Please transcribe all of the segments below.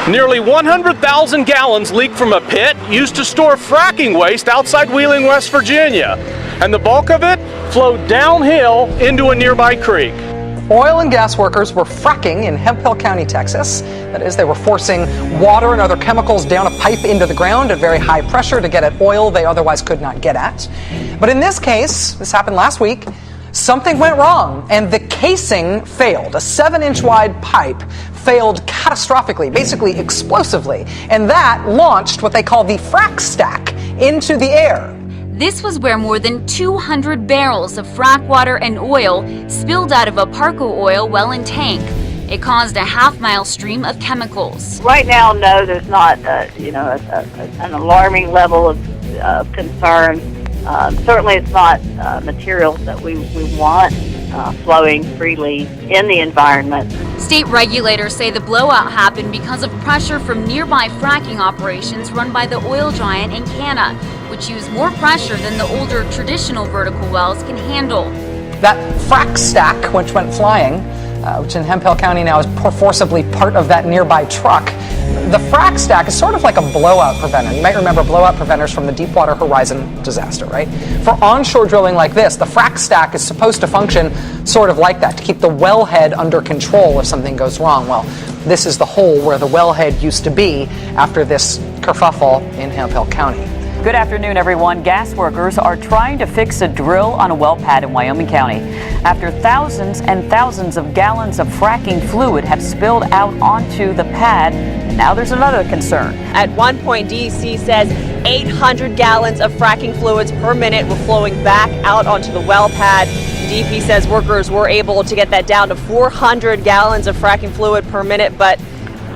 Nearly 100,000 gallons leaked from a pit used to store fracking waste outside Wheeling, West Virginia. And the bulk of it flowed downhill into a nearby creek. Oil and gas workers were fracking in Hemphill County, Texas. That is, they were forcing water and other chemicals down a pipe into the ground at very high pressure to get at oil they otherwise could not get at. But in this case, this happened last week, something went wrong and the casing failed. A 7-inch wide pipe failed catastrophically, basically explosively, and that launched what they call the frac stack into the air. This was where more than 200 barrels of frac water and oil spilled out of a Parco oil well and tank. It caused a half-mile stream of chemicals. Right now, no, there's not, an alarming level of concern. Certainly, it's not materials that we want flowing freely in the environment. State regulators say the blowout happened because of pressure from nearby fracking operations run by the oil giant Encana, which use more pressure than the older traditional vertical wells can handle. That frac stack, which went flying, which in Hemphill County now is forcibly part of that nearby truck, the frac stack is sort of like a blowout preventer. You might remember blowout preventers from the Deepwater Horizon disaster, right? For onshore drilling like this, the frac stack is supposed to function sort of like that, to keep the wellhead under control if something goes wrong. Well, this is the hole where the wellhead used to be after this kerfuffle in Hemphill County. Good afternoon, everyone. Gas workers are trying to fix a drill on a well pad in Wyoming County after thousands and thousands of gallons of fracking fluid have spilled out onto the pad. And now there's another concern. At one point, DEC says 800 gallons of fracking fluids per minute were flowing back out onto the well pad. DEP says workers were able to get that down to 400 gallons of fracking fluid per minute, but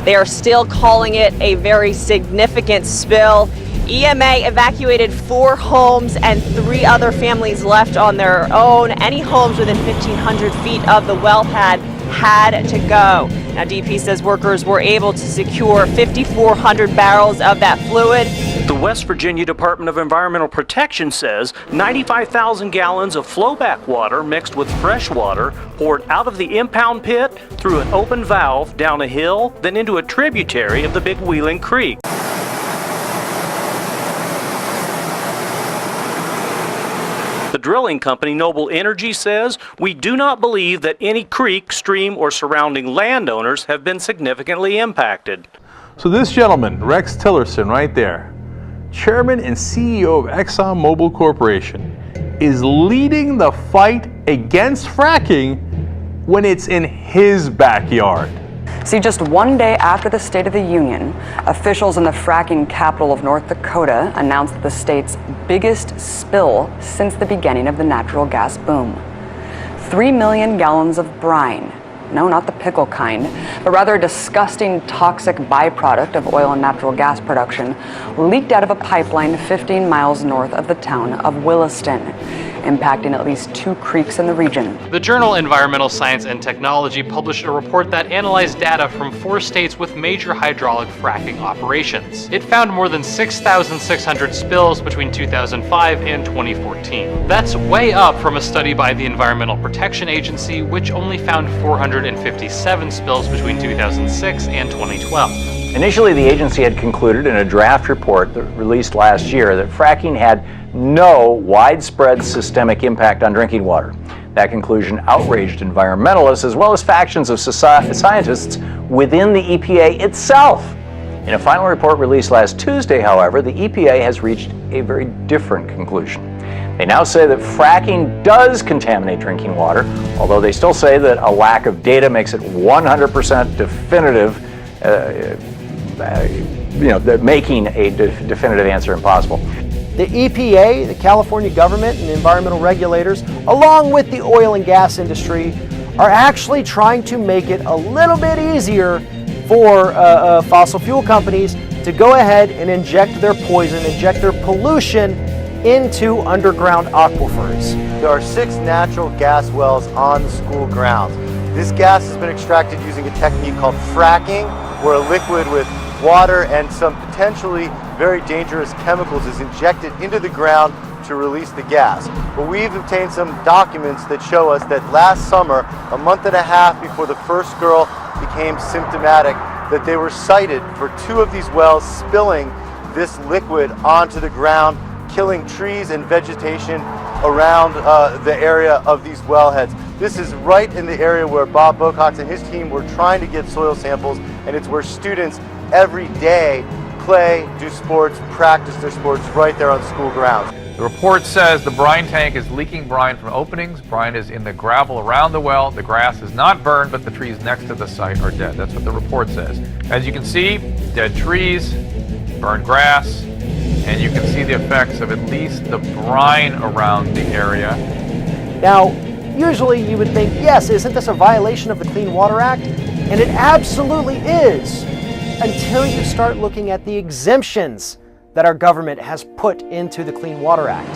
they are still calling it a very significant spill. EMA evacuated 4 homes and 3 other families left on their own. Any homes within 1,500 feet of the well pad had to go. Now, DEP says workers were able to secure 5,400 barrels of that fluid. The West Virginia Department of Environmental Protection says 95,000 gallons of flowback water mixed with fresh water poured out of the impound pit through an open valve down a hill, then into a tributary of the Big Wheeling Creek. The drilling company Noble Energy says, "We do not believe that any creek, stream, or surrounding landowners have been significantly impacted." So this gentleman, Rex Tillerson, right there, Chairman and CEO of ExxonMobil Corporation, is leading the fight against fracking when it's in his backyard. See, just one day after the State of the Union, officials in the fracking capital of North Dakota announced the state's biggest spill since the beginning of the natural gas boom. 3 million gallons of brine. No, not the pickle kind, but rather a disgusting toxic byproduct of oil and natural gas production leaked out of a pipeline 15 miles north of the town of Williston, impacting at least 2 creeks in the region. The journal Environmental Science and Technology published a report that analyzed data from 4 states with major hydraulic fracking operations. It found more than 6,600 spills between 2005 and 2014. That's way up from a study by the Environmental Protection Agency, which only found 457 spills between 2006 and 2012. Initially, the agency had concluded in a draft report that released last year that fracking had no widespread systemic impact on drinking water. That conclusion outraged environmentalists as well as factions of scientists within the EPA itself. In a final report released last Tuesday, however, the EPA has reached a very different conclusion. They now say that fracking does contaminate drinking water, although they still say that a lack of data makes it 100% definitive, making a definitive answer impossible. The EPA, the California government, and environmental regulators, along with the oil and gas industry, are actually trying to make it a little bit easier for fossil fuel companies to go ahead and inject their poison, inject their pollution into underground aquifers. There are 6 natural gas wells on the school grounds. This gas has been extracted using a technique called fracking, where a liquid with water and some potentially very dangerous chemicals is injected into the ground to release the gas. But we've obtained some documents that show us that last summer, a month and a half before the first girl became symptomatic that they were cited for 2 of these wells spilling this liquid onto the ground, killing trees and vegetation around the area of these wellheads. This is right in the area where Bob Bocox and his team were trying to get soil samples, and it's where students every day play, do sports, practice their sports right there on school grounds. The report says the brine tank is leaking brine from openings. Brine is in the gravel around the well. The grass is not burned, but the trees next to the site are dead. That's what the report says. As you can see, dead trees, burned grass, and you can see the effects of at least the brine around the area. Now, usually you would think, yes, isn't this a violation of the Clean Water Act? And it absolutely is, until you start looking at the exemptions that our government has put into the Clean Water Act.